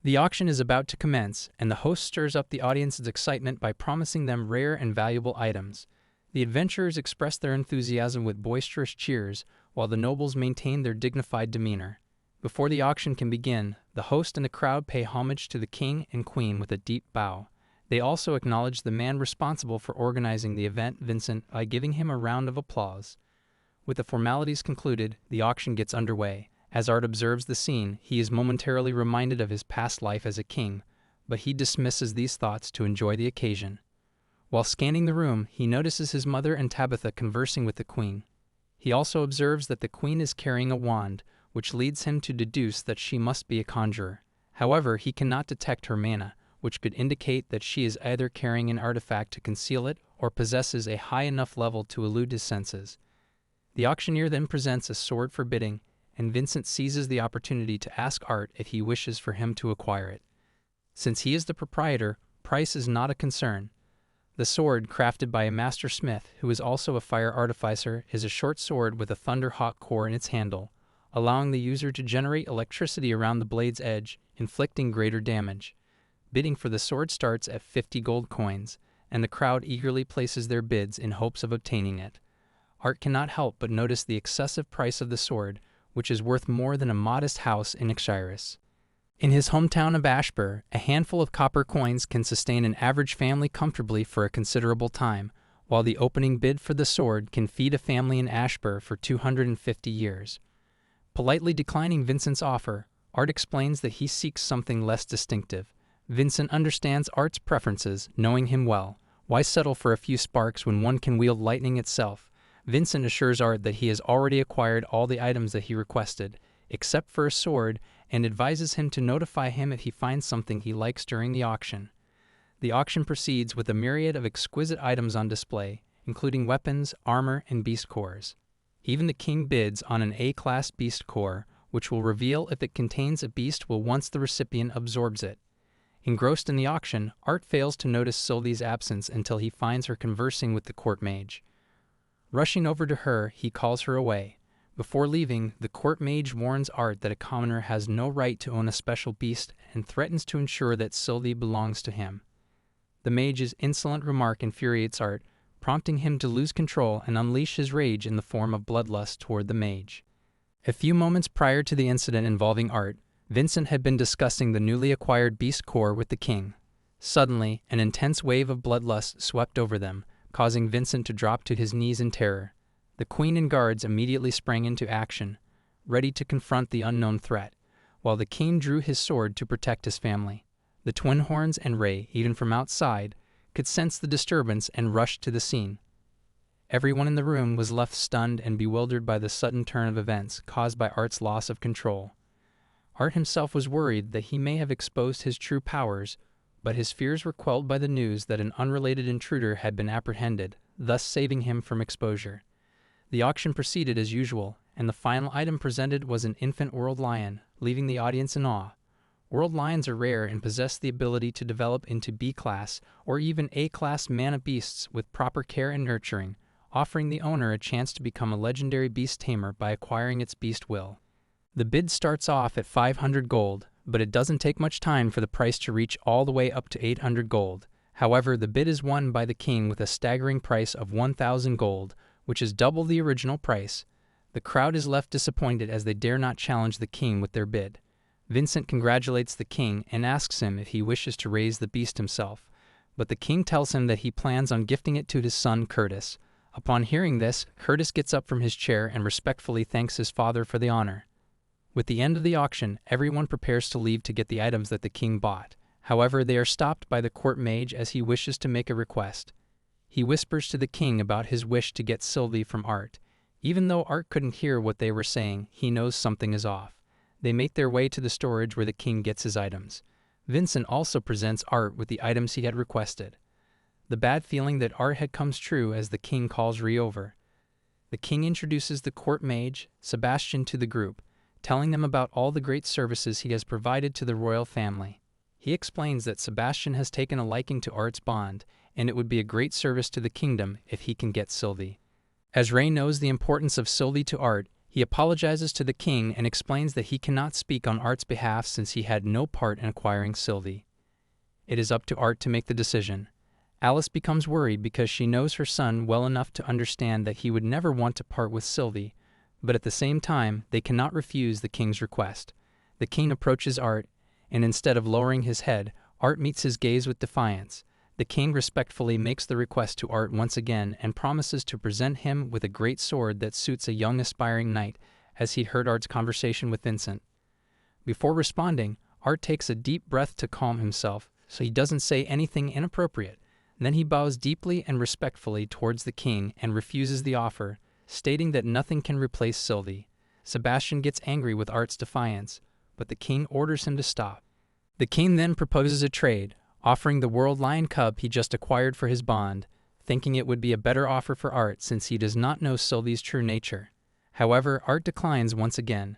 The auction is about to commence, and the host stirs up the audience's excitement by promising them rare and valuable items. The adventurers express their enthusiasm with boisterous cheers, while the nobles maintain their dignified demeanor. Before the auction can begin, the host and the crowd pay homage to the king and queen with a deep bow. They also acknowledge the man responsible for organizing the event, Vincent, by giving him a round of applause. With the formalities concluded, the auction gets underway. As Art observes the scene, he is momentarily reminded of his past life as a king, but he dismisses these thoughts to enjoy the occasion. While scanning the room, he notices his mother and Tabitha conversing with the queen. He also observes that the queen is carrying a wand, which leads him to deduce that she must be a conjurer. However, he cannot detect her mana, which could indicate that she is either carrying an artifact to conceal it or possesses a high enough level to elude his senses. The auctioneer then presents a sword for bidding, and Vincent seizes the opportunity to ask Art if he wishes for him to acquire it. Since he is the proprietor, price is not a concern. The sword, crafted by a master smith who is also a fire artificer, is a short sword with a thunder-hawk core in its handle, allowing the user to generate electricity around the blade's edge, inflicting greater damage. Bidding for the sword starts at 50 gold coins, and the crowd eagerly places their bids in hopes of obtaining it. Art cannot help but notice the excessive price of the sword, which is worth more than a modest house in Ixyris. In his hometown of Ashbur, a handful of copper coins can sustain an average family comfortably for a considerable time, while the opening bid for the sword can feed a family in Ashbur for 250 years. Politely declining Vincent's offer, Art explains that he seeks something less distinctive. Vincent understands Art's preferences, knowing him well. Why settle for a few sparks when one can wield lightning itself? Vincent assures Art that he has already acquired all the items that he requested, except for a sword, and advises him to notify him if he finds something he likes during the auction. The auction proceeds with a myriad of exquisite items on display, including weapons, armor, and beast cores. Even the king bids on an A-class beast core, which will reveal if it contains a beast once the recipient absorbs it. Engrossed in the auction, Art fails to notice Sylvie's absence until he finds her conversing with the court mage. Rushing over to her, he calls her away. Before leaving, the court mage warns Art that a commoner has no right to own a special beast and threatens to ensure that Sylvie belongs to him. The mage's insolent remark infuriates Art, prompting him to lose control and unleash his rage in the form of bloodlust toward the mage. A few moments prior to the incident involving Art, Vincent had been discussing the newly acquired beast core with the king. Suddenly, an intense wave of bloodlust swept over them, causing Vincent to drop to his knees in terror. The queen and guards immediately sprang into action, ready to confront the unknown threat, while the king drew his sword to protect his family. The twin horns and Ray, even from outside, could sense the disturbance and rushed to the scene. Everyone in the room was left stunned and bewildered by the sudden turn of events caused by Art's loss of control. Art himself was worried that he may have exposed his true powers, but his fears were quelled by the news that an unrelated intruder had been apprehended, thus saving him from exposure. The auction proceeded as usual, and the final item presented was an infant world lion, leaving the audience in awe. World lions are rare and possess the ability to develop into B-class or even A-class mana beasts with proper care and nurturing, offering the owner a chance to become a legendary beast tamer by acquiring its beast will. The bid starts off at 500 gold, but it doesn't take much time for the price to reach all the way up to 800 gold. However, the bid is won by the king with a staggering price of 1,000 gold, which is double the original price. The crowd is left disappointed as they dare not challenge the king with their bid. Vincent congratulates the king and asks him if he wishes to raise the beast himself, but the king tells him that he plans on gifting it to his son Curtis. Upon hearing this, Curtis gets up from his chair and respectfully thanks his father for the honor. With the end of the auction, everyone prepares to leave to get the items that the king bought. However, they are stopped by the court mage as he wishes to make a request. He whispers to the king about his wish to get Sylvie from Art. Even though Art couldn't hear what they were saying, he knows something is off. They make their way to the storage where the king gets his items. Vincent also presents Art with the items he had requested. The bad feeling that Art had comes true as the king calls Ree over. The king introduces the court mage, Sebastian, to the group, telling them about all the great services he has provided to the royal family. He explains that Sebastian has taken a liking to Art's bond, and it would be a great service to the kingdom if he can get Sylvie. As Ray knows the importance of Sylvie to Art, he He apologizes to the king and explains that he cannot speak on Art's behalf since he had no part in acquiring Sylvie. It is up to Art to make the decision. Alice becomes worried because she knows her son well enough to understand that he would never want to part with Sylvie, but at the same time, they cannot refuse the king's request. The king approaches Art, and instead of lowering his head, Art meets his gaze with defiance. The king respectfully makes the request to Art once again and promises to present him with a great sword that suits a young aspiring knight, as he heard Art's conversation with Vincent. Before responding, Art takes a deep breath to calm himself, so he doesn't say anything inappropriate. Then he bows deeply and respectfully towards the king and refuses the offer, stating that nothing can replace Sylvie. Sebastian gets angry with Art's defiance, but the king orders him to stop. The king then proposes a trade, offering the world lion cub he just acquired for his bond, thinking it would be a better offer for Art since he does not know Sylvie's true nature. However, Art declines once again.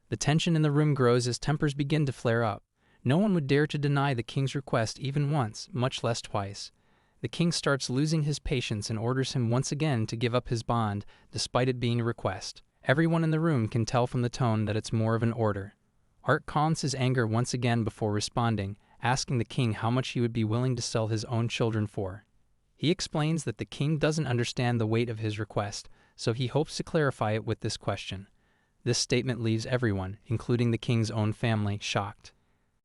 The tension in the room grows as tempers begin to flare up. No one would dare to deny the king's request even once, much less twice. The king starts losing his patience and orders him once again to give up his bond, despite it being a request. Everyone in the room can tell from the tone that it's more of an order. Art calms his anger once again before responding, asking the king how much he would be willing to sell his own children for. He explains that the king doesn't understand the weight of his request, so he hopes to clarify it with this question. This statement leaves everyone, including the king's own family, shocked.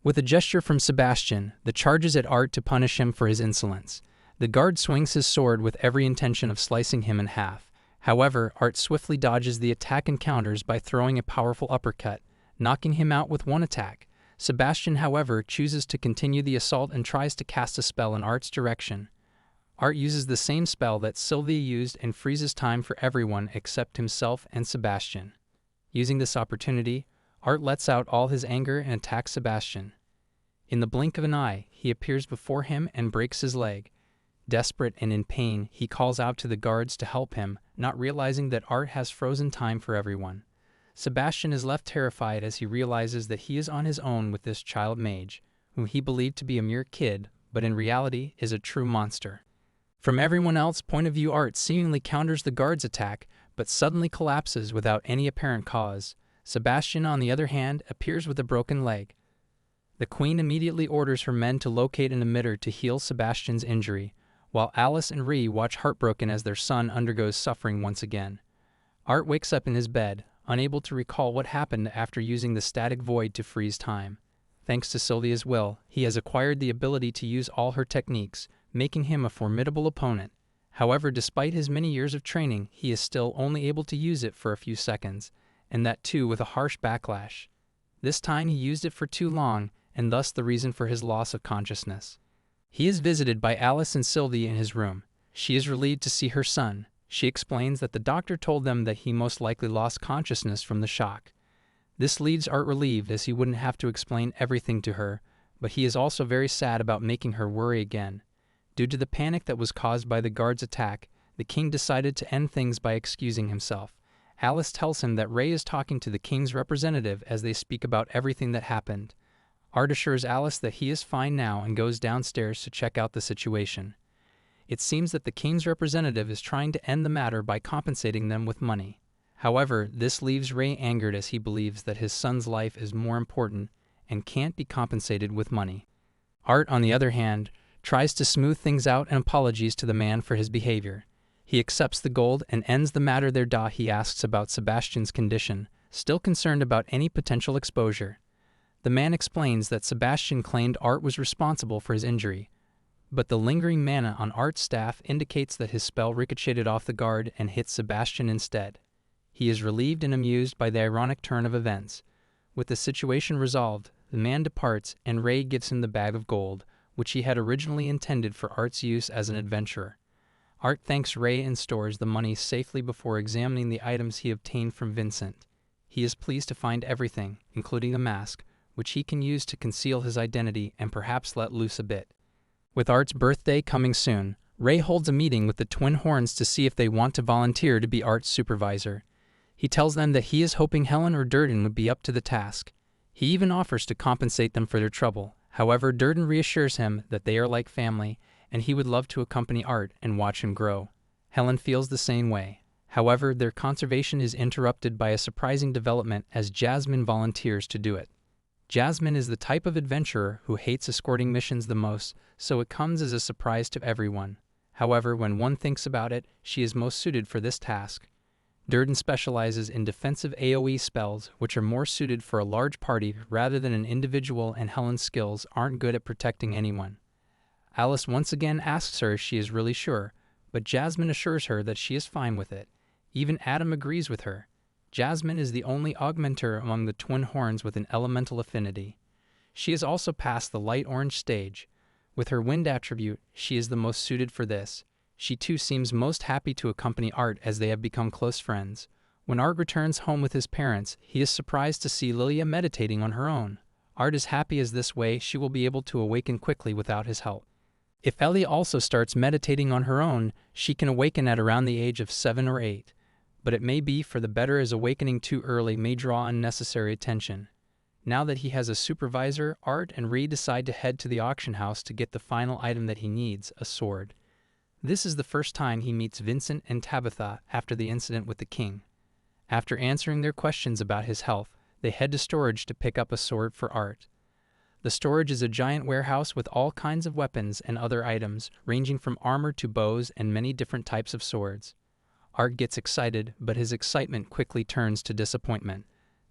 With a gesture from Sebastian, the charges at Art to punish him for his insolence. The guard swings his sword with every intention of slicing him in half. However, Art swiftly dodges the attack and counters by throwing a powerful uppercut, knocking him out with one attack. Sebastian, however, chooses to continue the assault and tries to cast a spell in Art's direction. Art uses the same spell that Sylvie used and freezes time for everyone except himself and Sebastian. Using this opportunity, Art lets out all his anger and attacks Sebastian. In the blink of an eye, he appears before him and breaks his leg. Desperate and in pain, he calls out to the guards to help him, not realizing that Art has frozen time for everyone. Sebastian is left terrified as he realizes that he is on his own with this child mage, whom he believed to be a mere kid, but in reality is a true monster. From everyone else's point of view, Art seemingly counters the guard's attack, but suddenly collapses without any apparent cause. Sebastian, on the other hand, appears with a broken leg. The queen immediately orders her men to locate an emitter to heal Sebastian's injury, while Alice and Ree watch heartbroken as their son undergoes suffering once again. Art wakes up in his bed, unable to recall what happened after using the static void to freeze time. Thanks to Sylvia's will, he has acquired the ability to use all her techniques, making him a formidable opponent. However, despite his many years of training, he is still only able to use it for a few seconds, and that too with a harsh backlash. This time he used it for too long, and thus the reason for his loss of consciousness. He is visited by Alice and Sylvie in his room. She is relieved to see her son. She explains that the doctor told them that he most likely lost consciousness from the shock. This leaves Art relieved as he wouldn't have to explain everything to her, but he is also very sad about making her worry again. Due to the panic that was caused by the guard's attack, the king decided to end things by excusing himself. Alice tells him that Ray is talking to the king's representative as they speak about everything that happened. Art assures Alice that he is fine now and goes downstairs to check out the situation. It seems that the king's representative is trying to end the matter by compensating them with money. However, this leaves Ray angered as he believes that his son's life is more important and can't be compensated with money. Art, on the other hand, tries to smooth things out and apologies to the man for his behavior. He accepts the gold and ends the matter there. He asks about Sebastian's condition, still concerned about any potential exposure. The man explains that Sebastian claimed Art was responsible for his injury, but the lingering mana on Art's staff indicates that his spell ricocheted off the guard and hit Sebastian instead. He is relieved and amused by the ironic turn of events. With the situation resolved, the man departs and Ray gives him the bag of gold, which he had originally intended for Art's use as an adventurer. Art thanks Ray and stores the money safely before examining the items he obtained from Vincent. He is pleased to find everything, including the mask, which he can use to conceal his identity and perhaps let loose a bit. With Art's birthday coming soon, Ray holds a meeting with the Twin Horns to see if they want to volunteer to be Art's supervisor. He tells them that he is hoping Helen or Durden would be up to the task. He even offers to compensate them for their trouble. However, Durden reassures him that they are like family, and he would love to accompany Art and watch him grow. Helen feels the same way. However, their conservation is interrupted by a surprising development as Jasmine volunteers to do it. Jasmine is the type of adventurer who hates escorting missions the most, so it comes as a surprise to everyone. However, when one thinks about it, she is most suited for this task. Durden specializes in defensive AoE spells, which are more suited for a large party rather than an individual, and Helen's skills aren't good at protecting anyone. Alice once again asks her if she is really sure, but Jasmine assures her that she is fine with it. Even Adam agrees with her. Jasmine is the only augmenter among the twin horns with an elemental affinity. She has also passed the light orange stage. With her wind attribute, she is the most suited for this. She too seems most happy to accompany Art as they have become close friends. When Art returns home with his parents, he is surprised to see Lilia meditating on her own. Art is happy as this way she will be able to awaken quickly without his help. If Ellie also starts meditating on her own, she can awaken at around the age of 7 or 8. But it may be for the better, as awakening too early may draw unnecessary attention. Now that he has a supervisor, Art and Ree decide to head to the auction house to get the final item that he needs, a sword. This is the first time he meets Vincent and Tabitha after the incident with the king. After answering their questions about his health, they head to storage to pick up a sword for Art. The storage is a giant warehouse with all kinds of weapons and other items, ranging from armor to bows and many different types of swords. Art gets excited, but his excitement quickly turns to disappointment.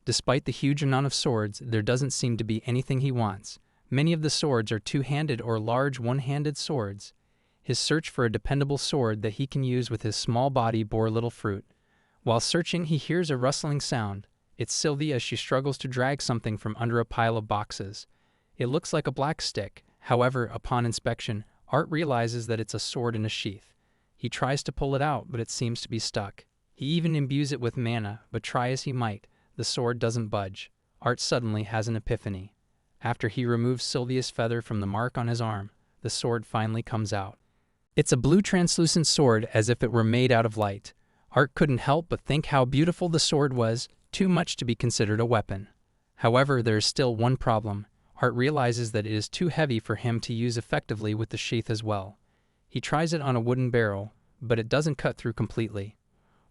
Despite the huge amount of swords, there doesn't seem to be anything he wants. Many of the swords are two-handed or large one-handed swords. His search for a dependable sword that he can use with his small body bore little fruit. While searching, he hears a rustling sound. It's Sylvie as she struggles to drag something from under a pile of boxes. It looks like a black stick. However, upon inspection, Art realizes that it's a sword in a sheath. He tries to pull it out, but it seems to be stuck. He even imbues it with mana, but try as he might, the sword doesn't budge. Art suddenly has an epiphany. After he removes Sylvia's feather from the mark on his arm, the sword finally comes out. It's a blue translucent sword, as if it were made out of light. Art couldn't help but think how beautiful the sword was, too much to be considered a weapon. However, there is still one problem. Art realizes that it is too heavy for him to use effectively with the sheath as well. He tries it on a wooden barrel, but it doesn't cut through completely.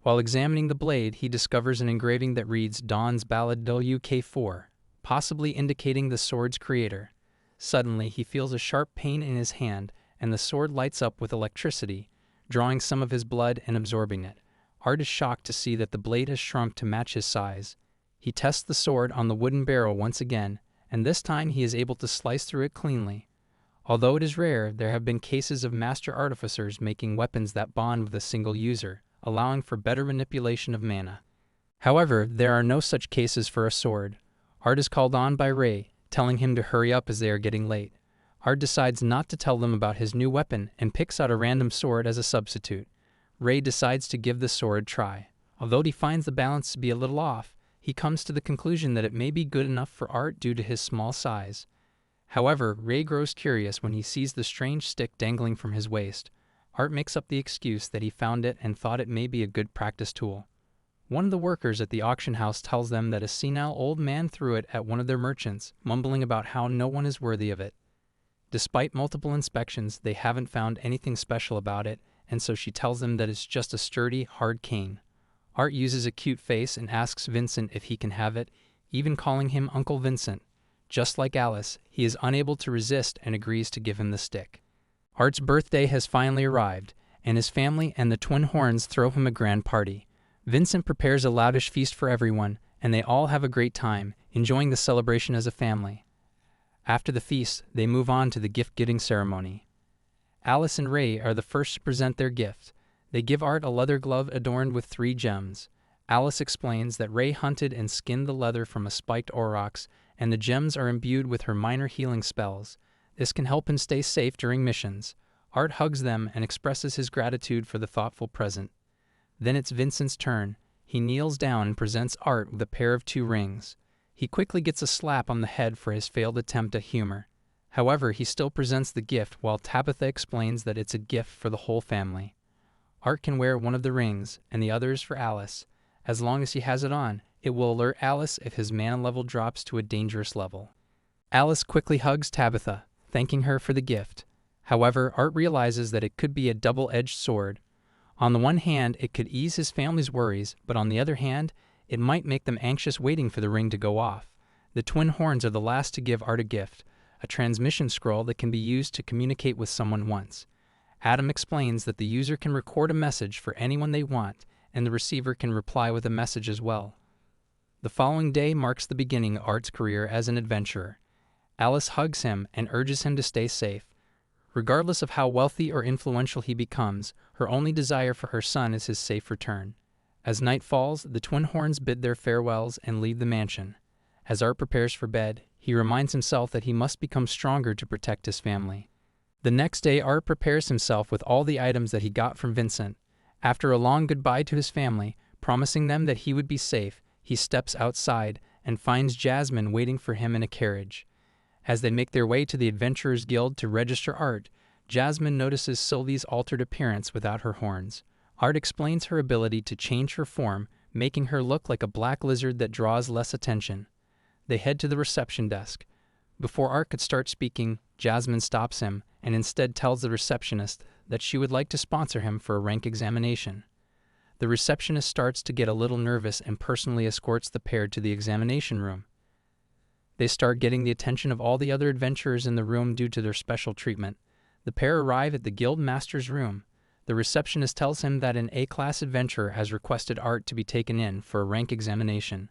While examining the blade, he discovers an engraving that reads Dawn's Ballad WK4, possibly indicating the sword's creator. Suddenly, he feels a sharp pain in his hand, and the sword lights up with electricity, drawing some of his blood and absorbing it. Art is shocked to see that the blade has shrunk to match his size. He tests the sword on the wooden barrel once again, and this time he is able to slice through it cleanly. Although it is rare, there have been cases of master artificers making weapons that bond with a single user, allowing for better manipulation of mana. However, there are no such cases for a sword. Art is called on by Ray, telling him to hurry up as they are getting late. Art decides not to tell them about his new weapon and picks out a random sword as a substitute. Ray decides to give the sword a try. Although he finds the balance to be a little off, he comes to the conclusion that it may be good enough for Art due to his small size. However, Ray grows curious when he sees the strange stick dangling from his waist. Art makes up the excuse that he found it and thought it may be a good practice tool. One of the workers at the auction house tells them that a senile old man threw it at one of their merchants, mumbling about how no one is worthy of it. Despite multiple inspections, they haven't found anything special about it, and so she tells them that it's just a sturdy, hard cane. Art uses a cute face and asks Vincent if he can have it, even calling him Uncle Vincent. Just like Alice, he is unable to resist and agrees to give him the stick. Art's birthday has finally arrived, and his family and the twin horns throw him a grand party. Vincent prepares a lavish feast for everyone, and they all have a great time, enjoying the celebration as a family. After the feast, they move on to the gift-giving ceremony. Alice and Ray are the first to present their gift. They give Art a leather glove adorned with 3 gems. Alice explains that Ray hunted and skinned the leather from a spiked aurochs, and the gems are imbued with her minor healing spells. This can help him stay safe during missions. Art hugs them and expresses his gratitude for the thoughtful present. Then it's Vincent's turn. He kneels down and presents Art with a pair of 2 rings. He quickly gets a slap on the head for his failed attempt at humor. However, he still presents the gift while Tabitha explains that it's a gift for the whole family. Art can wear one of the rings, and the other is for Alice. As long as he has it on, it will alert Alice if his mana level drops to a dangerous level. Alice quickly hugs Tabitha, thanking her for the gift. However, Art realizes that it could be a double-edged sword. On the one hand, it could ease his family's worries, but on the other hand, it might make them anxious waiting for the ring to go off. The twin horns are the last to give Art a gift, a transmission scroll that can be used to communicate with someone once. Adam explains that the user can record a message for anyone they want, and the receiver can reply with a message as well. The following day marks the beginning of Art's career as an adventurer. Alice hugs him and urges him to stay safe. Regardless of how wealthy or influential he becomes, her only desire for her son is his safe return. As night falls, the twin horns bid their farewells and leave the mansion. As Art prepares for bed, he reminds himself that he must become stronger to protect his family. The next day, Art prepares himself with all the items that he got from Vincent. After a long goodbye to his family, promising them that he would be safe, he steps outside and finds Jasmine waiting for him in a carriage. As they make their way to the Adventurers Guild to register Art, Jasmine notices Sylvie's altered appearance without her horns. Art explains her ability to change her form, making her look like a black lizard that draws less attention. They head to the reception desk. Before Art could start speaking, Jasmine stops him and instead tells the receptionist that she would like to sponsor him for a rank examination. The receptionist starts to get a little nervous and personally escorts the pair to the examination room. They start getting the attention of all the other adventurers in the room due to their special treatment. The pair arrive at the guild master's room. The receptionist tells him that an A-class adventurer has requested Art to be taken in for a rank examination.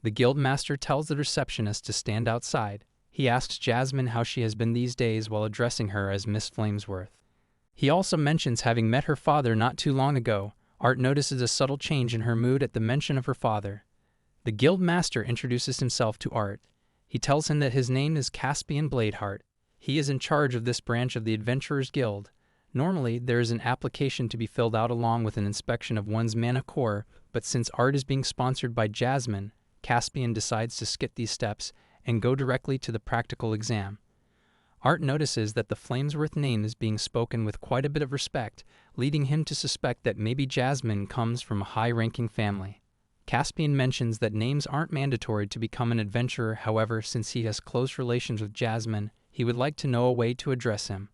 The guild master tells the receptionist to stand outside. He asks Jasmine how she has been these days while addressing her as Miss Flamesworth. He also mentions having met her father not too long ago. Art notices a subtle change in her mood at the mention of her father. The guild master introduces himself to Art. He tells him that his name is Caspian Bladeheart. He is in charge of this branch of the Adventurers Guild. Normally, there is an application to be filled out along with an inspection of one's mana core, but since Art is being sponsored by Jasmine, Caspian decides to skip these steps and go directly to the practical exam. Art notices that the Flamesworth name is being spoken with quite a bit of respect, leading him to suspect that maybe Jasmine comes from a high-ranking family. Caspian mentions that names aren't mandatory to become an adventurer, however, since he has close relations with Jasmine, he would like to know a way to address him.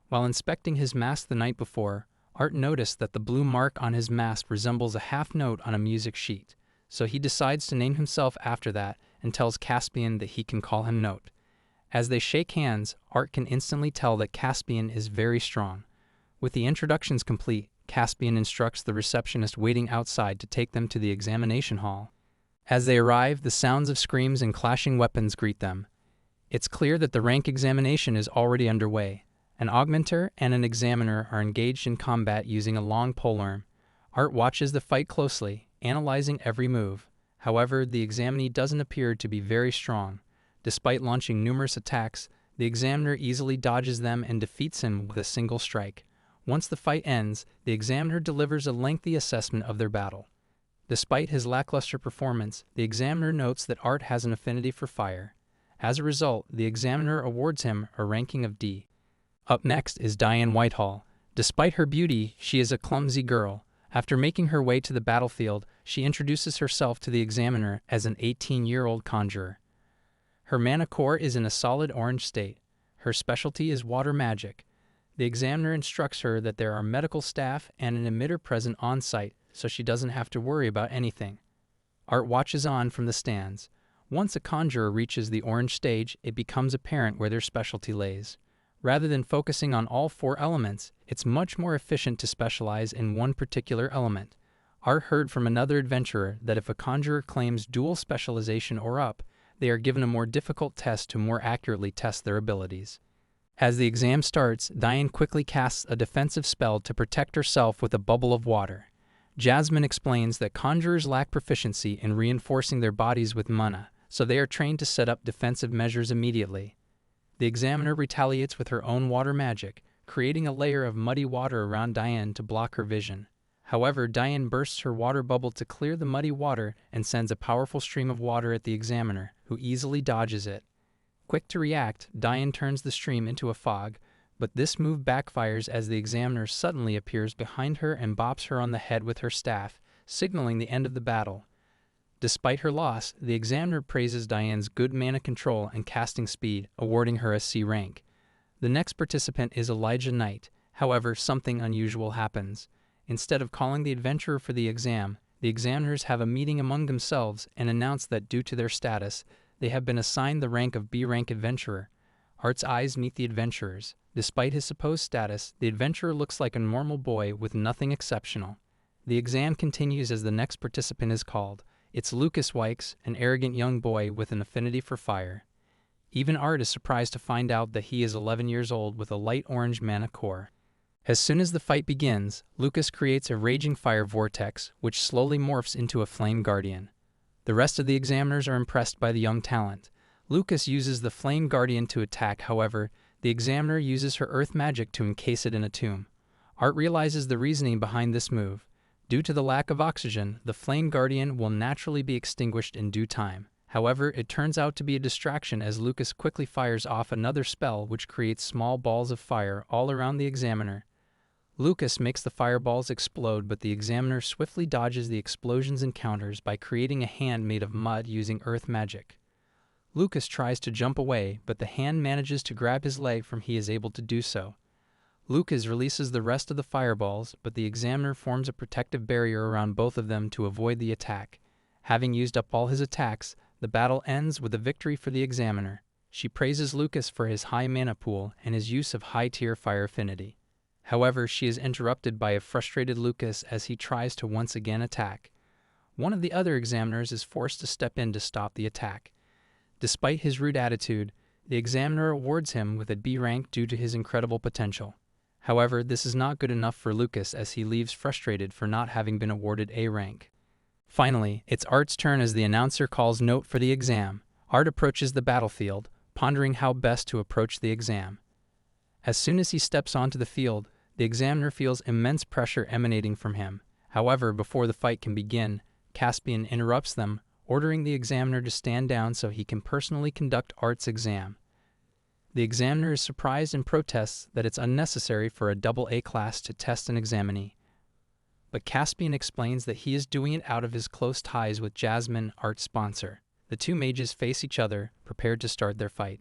While inspecting his mask the night before, Art noticed that the blue mark on his mask resembles a half note on a music sheet, so he decides to name himself after that and tells Caspian that he can call him Note. As they shake hands, Art can instantly tell that Caspian is very strong. With the introductions complete, Caspian instructs the receptionist waiting outside to take them to the examination hall. As they arrive, the sounds of screams and clashing weapons greet them. It's clear that the rank examination is already underway. An augmenter and an examiner are engaged in combat using a long polearm. Art watches the fight closely, analyzing every move. However, the examinee doesn't appear to be very strong. Despite launching numerous attacks, the examiner easily dodges them and defeats him with a single strike. Once the fight ends, the examiner delivers a lengthy assessment of their battle. Despite his lackluster performance, the examiner notes that Art has an affinity for fire. As a result, the examiner awards him a ranking of D. Up next is Diane Whitehall. Despite her beauty, she is a clumsy girl. After making her way to the battlefield, she introduces herself to the examiner as an 18-year-old conjurer. Her mana core is in a solid orange state. Her specialty is water magic. The examiner instructs her that there are medical staff and an emitter present on site, so she doesn't have to worry about anything. Art watches on from the stands. Once a conjurer reaches the orange stage, it becomes apparent where their specialty lays. Rather than focusing on all four elements, it's much more efficient to specialize in one particular element. Art heard from another adventurer that if a conjurer claims dual specialization or up, they are given a more difficult test to more accurately test their abilities. As the exam starts, Diane quickly casts a defensive spell to protect herself with a bubble of water. Jasmine explains that conjurers lack proficiency in reinforcing their bodies with mana, so they are trained to set up defensive measures immediately. The examiner retaliates with her own water magic, creating a layer of muddy water around Diane to block her vision. However, Diane bursts her water bubble to clear the muddy water and sends a powerful stream of water at the examiner, who easily dodges it. Quick to react, Diane turns the stream into a fog, but this move backfires as the examiner suddenly appears behind her and bops her on the head with her staff, signaling the end of the battle. Despite her loss, the examiner praises Diane's good mana control and casting speed, awarding her a C rank. The next participant is Elijah Knight. However, something unusual happens. Instead of calling the adventurer for the examiners have a meeting among themselves and announce that due to their status, they have been assigned the rank of B-rank adventurer. Art's eyes meet the adventurer's. Despite his supposed status, the adventurer looks like a normal boy with nothing exceptional. The exam continues as the next participant is called. It's Lucas Wykes, an arrogant young boy with an affinity for fire. Even Art is surprised to find out that he is 11 years old with a light orange mana core. As soon as the fight begins, Lucas creates a raging fire vortex, which slowly morphs into a flame guardian. The rest of the examiners are impressed by the young talent. Lucas uses the flame guardian to attack, however, the examiner uses her earth magic to encase it in a tomb. Art realizes the reasoning behind this move. Due to the lack of oxygen, the flame guardian will naturally be extinguished in due time. However, it turns out to be a distraction as Lucas quickly fires off another spell which creates small balls of fire all around the examiner. Lucas makes the fireballs explode, but the examiner swiftly dodges the explosions and counters by creating a hand made of mud using earth magic. Lucas tries to jump away, but the hand manages to grab his leg from he is able to do so. Lucas releases the rest of the fireballs, but the examiner forms a protective barrier around both of them to avoid the attack. Having used up all his attacks, the battle ends with a victory for the examiner. She praises Lucas for his high mana pool and his use of high-tier fire affinity. However, she is interrupted by a frustrated Lucas as he tries to once again attack. One of the other examiners is forced to step in to stop the attack. Despite his rude attitude, the examiner awards him with a B rank due to his incredible potential. However, this is not good enough for Lucas as he leaves frustrated for not having been awarded A rank. Finally, it's Art's turn as the announcer calls note for the exam. Art approaches the battlefield, pondering how best to approach the exam. As soon as he steps onto the field, the examiner feels immense pressure emanating from him. However, before the fight can begin, Caspian interrupts them, ordering the examiner to stand down so he can personally conduct Art's exam. The examiner is surprised and protests that it's unnecessary for a AA class to test an examinee. But Caspian explains that he is doing it out of his close ties with Jasmine, Art's sponsor. The two mages face each other, prepared to start their fight.